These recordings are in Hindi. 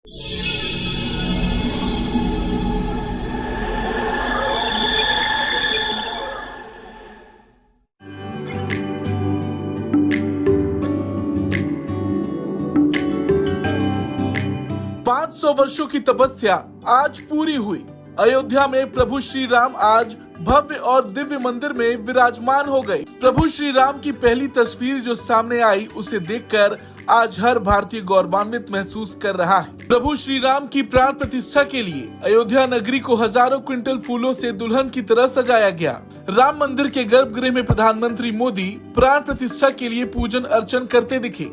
पाँच 500 वर्षों की तपस्या आज पूरी हुई। अयोध्या में प्रभु श्री राम आज भव्य और दिव्य मंदिर में विराजमान हो गए। प्रभु श्री राम की पहली तस्वीर जो सामने आई, उसे देखकर आज हर भारतीय गौरवान्वित महसूस कर रहा है। प्रभु श्री राम की प्राण प्रतिष्ठा के लिए अयोध्या नगरी को हजारों क्विंटल फूलों से दुल्हन की तरह सजाया गया। राम मंदिर के गर्भगृह में प्रधानमंत्री मोदी प्राण प्रतिष्ठा के लिए पूजन अर्चन करते दिखे।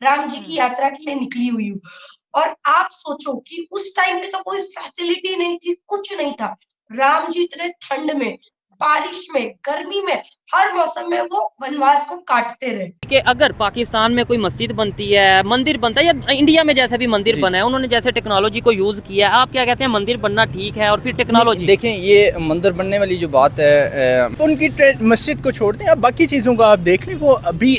राम जी की यात्रा के लिए निकली हुई हूँ और आप सोचो कि उस टाइम पे तो कोई फैसिलिटी नहीं थी, कुछ नहीं था। राम जी इतने ठंड में, बारिश में, गर्मी में, हर मौसम में वो वनवास को काटते रहे। कि अगर पाकिस्तान में कोई मस्जिद बनती है, मंदिर बनता है, या इंडिया में जैसे भी मंदिर बना है, उन्होंने जैसे टेक्नोलॉजी को यूज किया है, आप क्या कहते हैं मंदिर बनना ठीक है और फिर टेक्नोलॉजी? देखें, ये मंदिर बनने वाली जो बात है, उनकी मस्जिद को छोड़ दें, अब बाकी चीज़ों का आप देख लें। वो अभी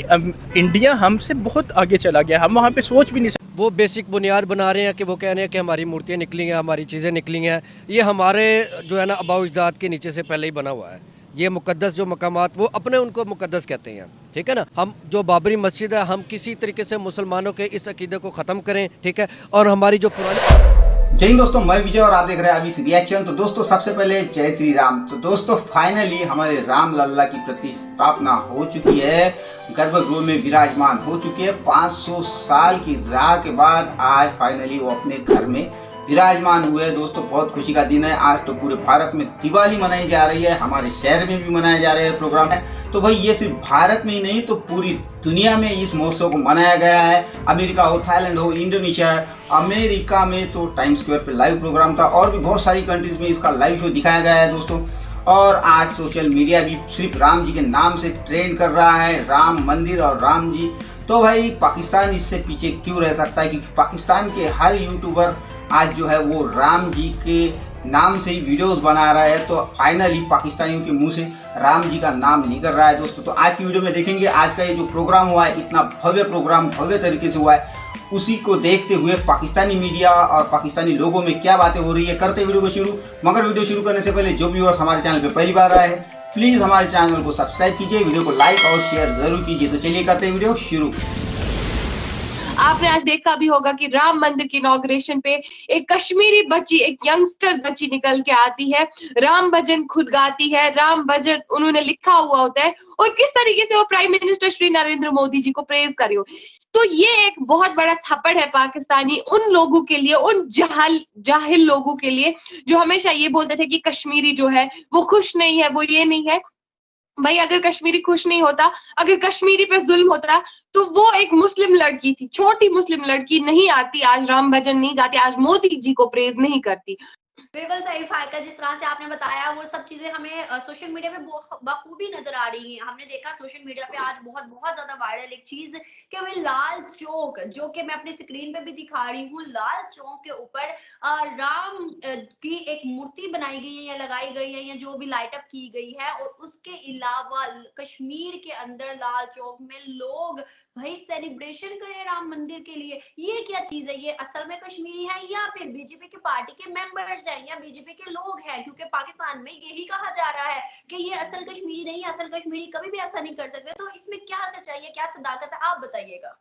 इंडिया हमसे बहुत आगे चला गया, हम वहाँ पे सोच भी नहीं सकते। वो बेसिक बुनियाद बना रहे हैं कि वो कह रहे हैं कि हमारी मूर्तियाँ निकली हैं, हमारी चीज़ें निकली हैं। ये हमारे जो है ना आबाओ अजदाद के नीचे से पहले ही बना हुआ है। ये मुकद्दस जो मकामात, वो अपने उनको मुकद्दस कहते हैं, ठीक है ना। हम जो बाबरी मस्जिद है, हम किसी तरीके से मुसलमानों के इस अकीदे को ख़त्म करें, ठीक है। और हमारी जो पुरानी... जय हिंद दोस्तों, मैं विजय और आप देख रहे हैं अभी रिएक्शन। तो दोस्तों, सबसे पहले जय श्री राम। तो दोस्तों, फाइनली हमारे राम लल्ला की प्रतिष्ठापना हो चुकी है, गर्भगृह में विराजमान हो चुकी है। 500 साल की राह के बाद आज फाइनली वो अपने घर में विराजमान हुए। दोस्तों, बहुत खुशी का दिन है। आज तो पूरे भारत में दिवाली मनाई जा रही है, हमारे शहर में भी मनाया जा रहा है प्रोग्राम है। तो भाई, ये सिर्फ भारत में ही नहीं, तो पूरी दुनिया में इस महोत्सव को मनाया गया है। अमेरिका हो, थाईलैंड हो, इंडोनेशिया है। अमेरिका में तो टाइम्स स्क्वायर पे लाइव प्रोग्राम था और भी बहुत सारी कंट्रीज में इसका लाइव शो दिखाया गया है दोस्तों। और आज सोशल मीडिया भी सिर्फ राम जी के नाम से ट्रेंड कर रहा है, राम मंदिर और राम जी। तो भाई, पाकिस्तान इससे पीछे क्यों रह सकता है, क्योंकि पाकिस्तान के हर यूट्यूबर आज जो है वो राम जी के नाम से ही वीडियोस बना रहा है। तो फाइनली पाकिस्तानियों के मुंह से राम जी का नाम निकल रहा है दोस्तों। तो आज की वीडियो में देखेंगे आज का ये जो प्रोग्राम हुआ है, इतना भव्य प्रोग्राम भव्य तरीके से हुआ है, उसी को देखते हुए पाकिस्तानी मीडिया और पाकिस्तानी लोगों में क्या बातें हो रही है। करते वीडियो को शुरू। मगर वीडियो शुरू करने से पहले जो व्यूअर्स हमारे चैनल पे पहली बार आए हैं, प्लीज हमारे चैनल को सब्सक्राइब कीजिए, वीडियो को लाइक और शेयर जरूर कीजिए। तो चलिए करते वीडियो शुरू। आपने आज देखा भी होगा कि राम मंदिर की इनॉग्रेशन पे एक कश्मीरी बच्ची, एक यंगस्टर बच्ची निकल के आती है, राम भजन खुद गाती है, राम भजन उन्होंने लिखा हुआ होता है और किस तरीके से वो प्राइम मिनिस्टर श्री नरेंद्र मोदी जी को प्रेज कर रही हो। तो ये एक बहुत बड़ा थप्पड़ है पाकिस्तानी उन लोगों के लिए, उन जाहिल लोगों के लिए जो हमेशा ये बोलते थे कि कश्मीरी जो है वो खुश नहीं है, वो ये नहीं है। भाई, अगर कश्मीरी खुश नहीं होता, अगर कश्मीरी पे जुल्म होता, तो वो एक मुस्लिम लड़की थी, छोटी मुस्लिम लड़की नहीं आती, आज राम भजन नहीं गाती, आज मोदी जी को प्रेज नहीं करती। बिल्कुल सही फायका, जिस तरह से आपने बताया वो सब चीजें हमें सोशल मीडिया पे बखूबी नजर आ रही हैं। हमने देखा सोशल मीडिया पे आज बहुत ज्यादा वायरल एक चीज कि हमें लाल चौक, जो कि मैं अपनी स्क्रीन पे भी दिखा रही हूँ, लाल चौक के ऊपर राम की एक मूर्ति बनाई गई है या लगाई गई है या जो भी लाइट अप की गई है। और उसके अलावा कश्मीर के अंदर लाल चौक में लोग भाई सेलिब्रेशन करें राम मंदिर के लिए। ये क्या चीज है? ये असल में कश्मीरी है या फिर बीजेपी की पार्टी के मेंबर्स हैं या बीजेपी के लोग हैं? क्योंकि पाकिस्तान में यही कहा जा रहा है कि ये असल कश्मीरी नहीं है, असल कश्मीरी कभी भी ऐसा नहीं कर सकते। तो इसमें क्या सच्चाई है, क्या सदाकत है, आप बताइएगा।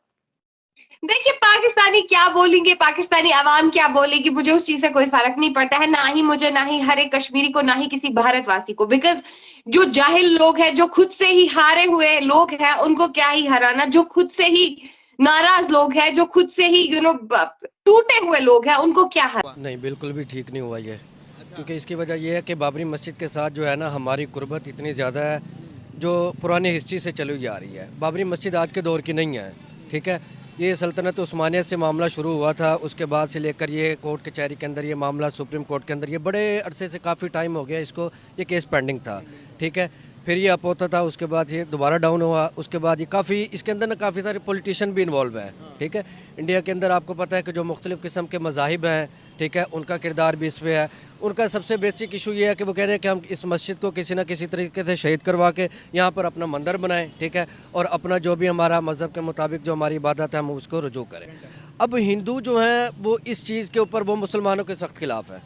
देखिए, पाकिस्तानी क्या बोलेंगे, पाकिस्तानी आवाम क्या बोलेगी, मुझे उस चीज से कोई फर्क नहीं पड़ता है, ना ही मुझे, ना ही हर एक कश्मीरी को, ना ही किसी भारतवासी को। बिकॉज जो जाहिल लोग हैं, जो खुद से ही हारे हुए लोग हैं, उनको क्या ही हराना। जो खुद से ही नाराज लोग हैं, जो खुद से ही टूटे हुए लोग हैं, उनको क्या हरा। नहीं, बिल्कुल भी ठीक नहीं हुआ ये। क्योंकि इसकी वजह यह है कि बाबरी मस्जिद के साथ जो है ना हमारी कुर्बत इतनी ज़्यादा है, जो पुरानी हिस्ट्री से चली जा रही है। बाबरी मस्जिद आज के दौर की नहीं है, ठीक है। ये सल्तनत उस्मानियत से मामला शुरू हुआ था, उसके बाद से लेकर ये कोर्ट कचहरी के अंदर ये मामला, सुप्रीम कोर्ट के अंदर ये बड़े अरसे से काफ़ी टाइम हो गया इसको, ये केस पेंडिंग था, ठीक है। फिर ये अप होता था, उसके बाद ये दोबारा डाउन हुआ, उसके बाद ये काफ़ी इसके अंदर ना काफ़ी सारे पॉलिटिशियन भी इन्वॉल्व हैं, ठीक है। इंडिया के अंदर आपको पता है कि जो मुख्तलिफ़ किस्म के मज़ाहिब हैं, ठीक है, उनका किरदार भी इस पे है। उनका सबसे बेसिक इशू ये है कि वो कह रहे हैं कि हम इस मस्जिद को किसी ना किसी तरीके से शहीद करवा के यहाँ पर अपना मंदिर बनाएं, ठीक है, और अपना जो भी हमारा मज़हब के मुताबिक जो हमारी इबादत है हम उसको रुजू करें। अब हिंदू जो हैं वो इस चीज़ के ऊपर वो मुसलमानों के सख्त खिलाफ है,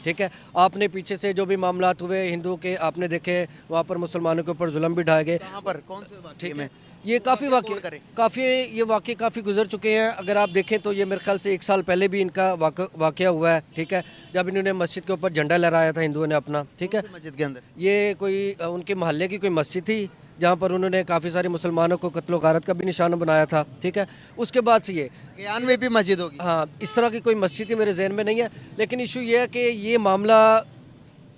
ठीक है। आपने पीछे से जो भी मामलात हुए हिंदू के आपने देखे, वहाँ पर मुसलमानों के ऊपर जुल्म भी ढाए गए। कहाँ पर कौन से वाक़ये ठीक में? है, ये काफ़ी वाक़े काफ़ी गुजर चुके हैं। अगर आप देखें तो ये मेरे ख्याल से 1 साल पहले भी इनका वाक़या हुआ है, ठीक है, जब इन्होंने मस्जिद के ऊपर झंडा लहराया था हिंदुओं ने अपना, ठीक है। मस्जिद के अंदर ये कोई उनके मोहल्ले की कोई मस्जिद थी जहाँ पर उन्होंने काफ़ी सारे मुसलमानों को कत्ल गारत का भी निशाना बनाया था, ठीक है। उसके बाद से ये ज्ञान में भी मस्जिद होगी। हाँ, इस तरह की कोई मस्जिद ही मेरे जहन में नहीं है, लेकिन इशू ये है कि ये मामला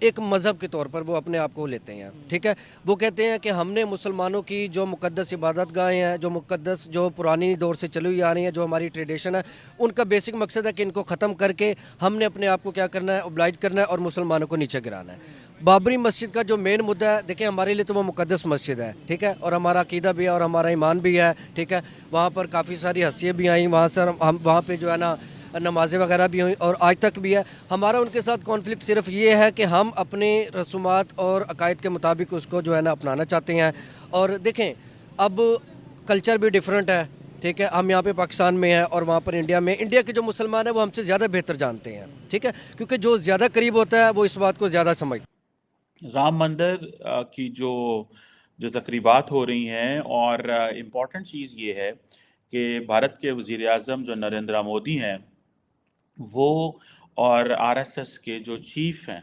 एक मज़हब के तौर पर वो अपने आप को लेते हैं, ठीक है। वो कहते हैं कि हमने मुसलमानों की जो मुक़द्दस इबादत गाहें हैं, जो मुक़द्दस जो पुरानी दौर से चली हुई आ रही हैं, जो हमारी ट्रेडिशन है, उनका बेसिक मकसद है कि इनको ख़त्म करके हमने अपने आप को क्या करना है, ओब्लाइज करना है और मुसलमानों को नीचे गिराना है। बाबरी मस्जिद का जो मेन मुद्दा है, देखिए हमारे लिए तो वो मुक़द्दस मस्जिद है, ठीक है, और हमारा अकीदा भी है और हमारा ईमान भी है, ठीक है। वहाँ पर काफ़ी सारी हस्तियाँ भी आई, वहाँ से हम वहाँ पे जो है ना नमाज़ें वगैरह भी हुई और आज तक भी है। हमारा उनके साथ कॉन्फ्लिक्ट सिर्फ ये है कि हम अपने रसूमात और अकायद के मुताबिक उसको जो है ना अपनाना चाहते हैं। और देखें अब कल्चर भी डिफरेंट है, ठीक है। हम यहाँ पे पाकिस्तान में हैं और वहाँ पर इंडिया के जो मुसलमान हैं वो हमसे ज़्यादा बेहतर जानते हैं, ठीक है, क्योंकि जो ज़्यादा करीब होता है वो इस बात को ज़्यादा समझता है। राम मंदिर की जो तकरीबात हो रही हैं और इम्पॉर्टेंट चीज़ ये है कि भारत के वज़ीर आज़म जो नरेंद्र मोदी हैं वो और आरएसएस के जो चीफ हैं,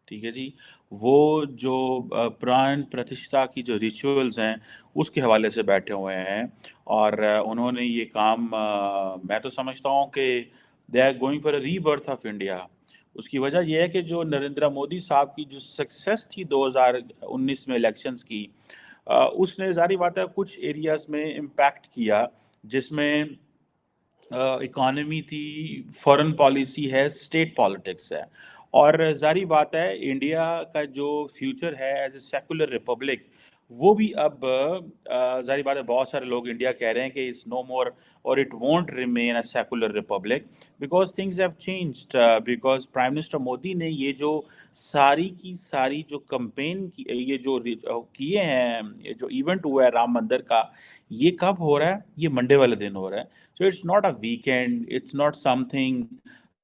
ठीक है जी, वो जो प्राण प्रतिष्ठा की जो रिचुअल्स हैं उसके हवाले से बैठे हुए हैं और उन्होंने ये काम मैं तो समझता हूँ कि they are going for a rebirth of India. उसकी वजह यह है कि जो नरेंद्र मोदी साहब की जो सक्सेस थी 2019 में इलेक्शंस की, उसने ज़ाहिर बात है कुछ एरियाज़ में इम्पैक्ट किया, जिसमें इकॉनमी थी, फॉरेन पॉलिसी है, स्टेट पॉलिटिक्स है। और ज़ाहिर बात है इंडिया का जो फ्यूचर है एज ए सेकुलर रिपब्लिक वो भी अब ज़ाहिर बात है बहुत सारे लोग इंडिया कह रहे हैं कि इट्स नो मोर और it won't remain a secular Republic because things have changed, because prime minister Modi ने ये जो सारी की सारी जो कैंपेन की ये जो किए हैं, ये जो इवेंट हुआ है राम मंदिर का, ये कब हो रहा है? ये मंडे वाले दिन हो रहा है। So it's not a weekend, it's not something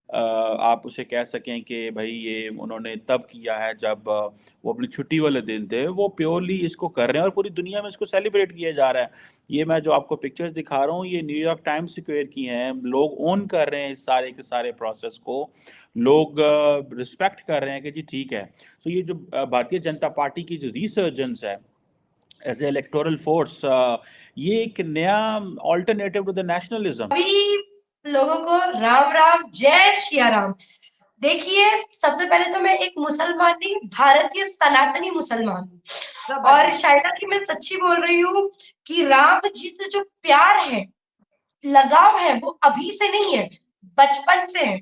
आप उसे कह सकें कि भाई ये उन्होंने तब किया है जब वो अपनी छुट्टी वाले दिन थे। वो प्योरली इसको कर रहे हैं और पूरी दुनिया में इसको सेलिब्रेट किया जा रहा है। ये मैं जो आपको पिक्चर्स दिखा रहा हूँ ये न्यूयॉर्क टाइम्स स्क्वायर की हैं। लोग ओन कर रहे हैं इस सारे के सारे प्रोसेस को, लोग रिस्पेक्ट कर रहे हैं कि जी ठीक है। सो ये जो भारतीय जनता पार्टी की जो रिसर्जेंस है एज ए इलेक्टोरल फोर्स, ये एक नया ऑल्टरनेटिव टू द नेशनलिज्म। अभी लोगों को राम राम, जय सिया राम। देखिए सबसे पहले तो मैं एक मुसलमान नहीं, भारतीय सनातनी मुसलमान हूँ और शायद कि मैं सच्ची बोल रही हूँ कि राम जी से जो प्यार है, लगाव है, वो अभी से नहीं है, बचपन से है।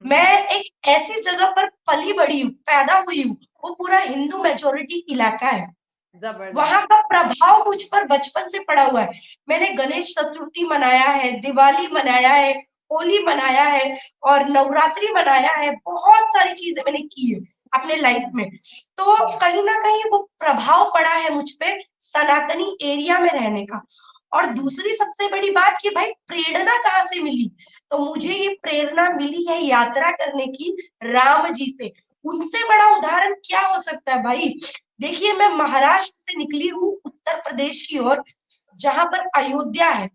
मैं एक ऐसी जगह पर पली बड़ी हूँ, पैदा हुई हूँ, वो पूरा हिंदू मेजोरिटी इलाका है, वहां का प्रभाव मुझ पर बचपन से पड़ा हुआ है। मैंने गणेश चतुर्थी मनाया है, दिवाली मनाया है, होली मनाया है और नवरात्रि मनाया है, बहुत सारी चीजें मैंने की है अपने लाइफ में। तो कहीं ना कहीं वो प्रभाव पड़ा है मुझ पे सनातनी एरिया में रहने का। और दूसरी सबसे बड़ी बात कि भाई प्रेरणा कहाँ से मिली, तो मुझे ये प्रेरणा मिली है यात्रा करने की राम जी से। उनसे बड़ा उदाहरण क्या हो सकता है भाई। देखिए मैं महाराष्ट्र से निकली हूँ उत्तर प्रदेश की ओर, जहां पर अयोध्या है।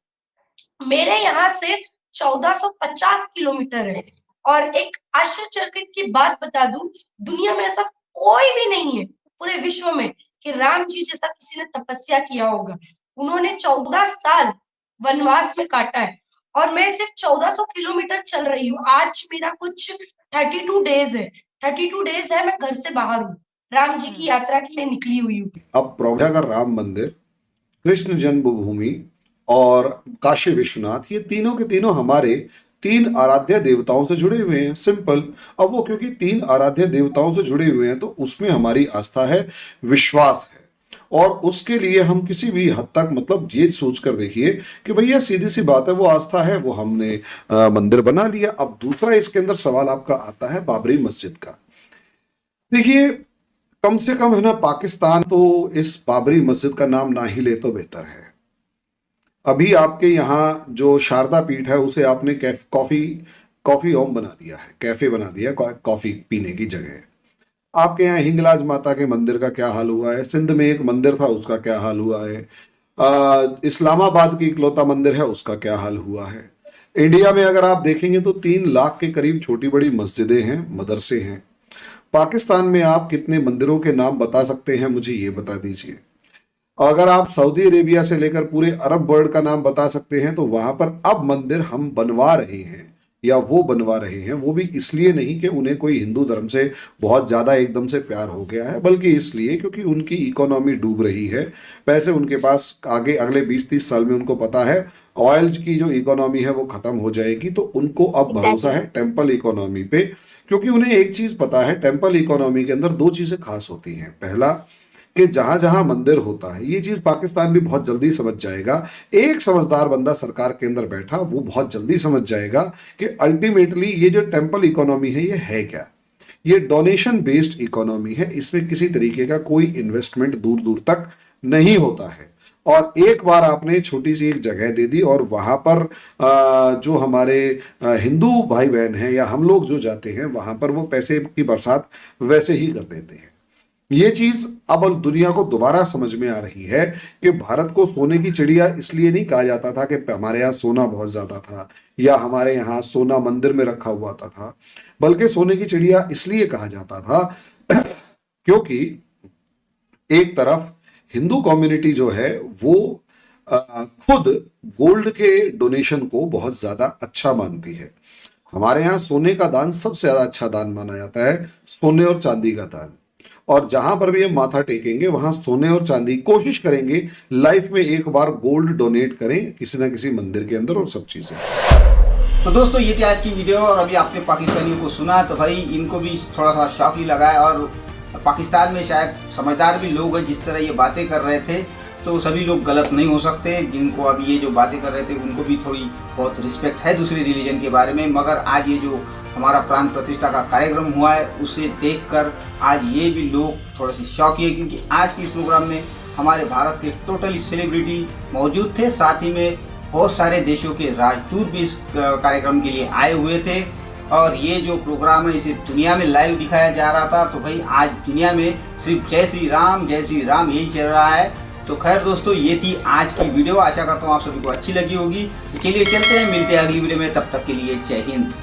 मेरे यहाँ से 1450 किलोमीटर है और एक आश्चर्यचकित की बात बता दूं, दुनिया में ऐसा कोई भी नहीं है पूरे विश्व में कि राम जी जैसा किसी ने तपस्या किया होगा। उन्होंने 14 साल वनवास में काटा है और मैं सिर्फ 1400 किलोमीटर चल रही हूँ। आज मेरा कुछ 32 डेज है, 32 डेज है मैं घर से बाहर हूँ, राम जी की यात्रा के लिए निकली हुई हूँ। अब प्रयागराज का राम मंदिर, कृष्ण जन्मभूमि और काशी विश्वनाथ, ये तीनों के तीनों हमारे 3 आराध्य देवताओं से जुड़े हुए हैं। सिंपल। अब वो क्योंकि 3 आराध्य देवताओं से जुड़े हुए हैं तो उसमें हमारी आस्था है, विश्वास है। और उसके लिए हम किसी भी हद तक मतलब ये सोच कर देखिए कि भैया सीधी सी बात है, वो आस्था है, वो हमने मंदिर बना लिया। अब दूसरा इसके अंदर सवाल आपका आता है बाबरी मस्जिद का। देखिए कम से कम है ना, पाकिस्तान तो इस बाबरी मस्जिद का नाम ना ही ले तो बेहतर है। अभी आपके यहाँ जो शारदा पीठ है उसे आपने कॉफी होम बना दिया है, कैफे बना दिया, कॉफी पीने की जगह। आपके यहाँ हिंगलाज माता के मंदिर का क्या हाल हुआ है, सिंध में एक मंदिर था उसका क्या हाल हुआ है, इस्लामाबाद की इकलौता मंदिर है उसका क्या हाल हुआ है। इंडिया में अगर आप देखेंगे तो 3 लाख के करीब छोटी बड़ी मस्जिदें हैं, मदरसे हैं। पाकिस्तान में आप कितने मंदिरों के नाम बता सकते हैं, मुझे ये बता दीजिए। अगर आप सऊदी अरेबिया से लेकर पूरे अरब वर्ल्ड का नाम बता सकते हैं तो वहां पर अब मंदिर हम बनवा रहे हैं या वो बनवा रहे हैं, वो भी इसलिए नहीं कि उन्हें कोई हिंदू धर्म से बहुत ज्यादा एकदम से प्यार हो गया है, बल्कि इसलिए क्योंकि उनकी इकोनॉमी डूब रही है। पैसे उनके पास आगे अगले 20-30 साल में उनको पता है ऑयल की जो इकोनॉमी है वो खत्म हो जाएगी, तो उनको अब भरोसा है टेम्पल इकोनॉमी पे। क्योंकि उन्हें एक चीज पता है, टेम्पल इकोनॉमी के अंदर 2 चीजें खास होती हैं। पहला कि जहां जहां मंदिर होता है, ये चीज पाकिस्तान भी बहुत जल्दी समझ जाएगा। एक समझदार बंदा सरकार के अंदर बैठा, वो बहुत जल्दी समझ जाएगा कि अल्टीमेटली ये जो टेम्पल इकोनॉमी है ये है क्या। ये डोनेशन बेस्ड इकोनॉमी है, इसमें किसी तरीके का कोई इन्वेस्टमेंट दूर दूर तक नहीं होता है। और एक बार आपने छोटी सी एक जगह दे दी और वहां पर जो हमारे हिंदू भाई बहन हैं या हम लोग जो जाते हैं वहां पर वो पैसे की बरसात वैसे ही कर देते हैं। ये चीज अब दुनिया को दोबारा समझ में आ रही है कि भारत को सोने की चिड़िया इसलिए नहीं कहा जाता था कि हमारे यहाँ सोना बहुत ज्यादा था या हमारे यहाँ सोना मंदिर में रखा हुआ था, बल्कि सोने की चिड़िया इसलिए कहा जाता था क्योंकि एक तरफ हिंदू कम्युनिटी जो है वो खुद गोल्ड के डोनेशन को बहुत ज्यादा अच्छा मानती है। हमारे यहाँ सोने का दान सबसे ज्यादा अच्छा दान माना जाता है, सोने और चांदी का दान। और जहां पर भी हम माथा टेकेंगे वहां सोने और चांदी, कोशिश करेंगे लाइफ में एक बार गोल्ड डोनेट करें किसी ना किसी मंदिर के अंदर और सब चीजें। तो दोस्तों ये थी आज की वीडियो। और अभी आपने पाकिस्तानियों को सुना तो भाई इनको भी थोड़ा सा शॉक ही लगा है। और पाकिस्तान में शायद समझदार भी लोग हैं, जिस तरह ये बातें कर रहे थे तो सभी लोग गलत नहीं हो सकते। जिनको अब ये जो बातें कर रहे थे उनको भी थोड़ी बहुत रिस्पेक्ट है दूसरे रिलीजन के बारे में। मगर आज ये जो हमारा प्राण प्रतिष्ठा का कार्यक्रम हुआ है उसे देखकर आज ये भी लोग थोड़े से शॉक है, क्योंकि आज के इस प्रोग्राम में हमारे भारत के टोटली सेलिब्रिटी मौजूद थे, साथ ही में बहुत सारे देशों के राजदूत भी इस कार्यक्रम के लिए आए हुए थे। और ये जो प्रोग्राम है इसे दुनिया में लाइव दिखाया जा रहा था। तो भाई आज दुनिया में सिर्फ जय श्री राम यही चल रहा है। तो खैर दोस्तों ये थी आज की वीडियो, आशा करता हूँ आप सभी को अच्छी लगी होगी। तो चलिए चलते हैं, मिलते हैं अगली वीडियो में, तब तक के लिए जय हिंद।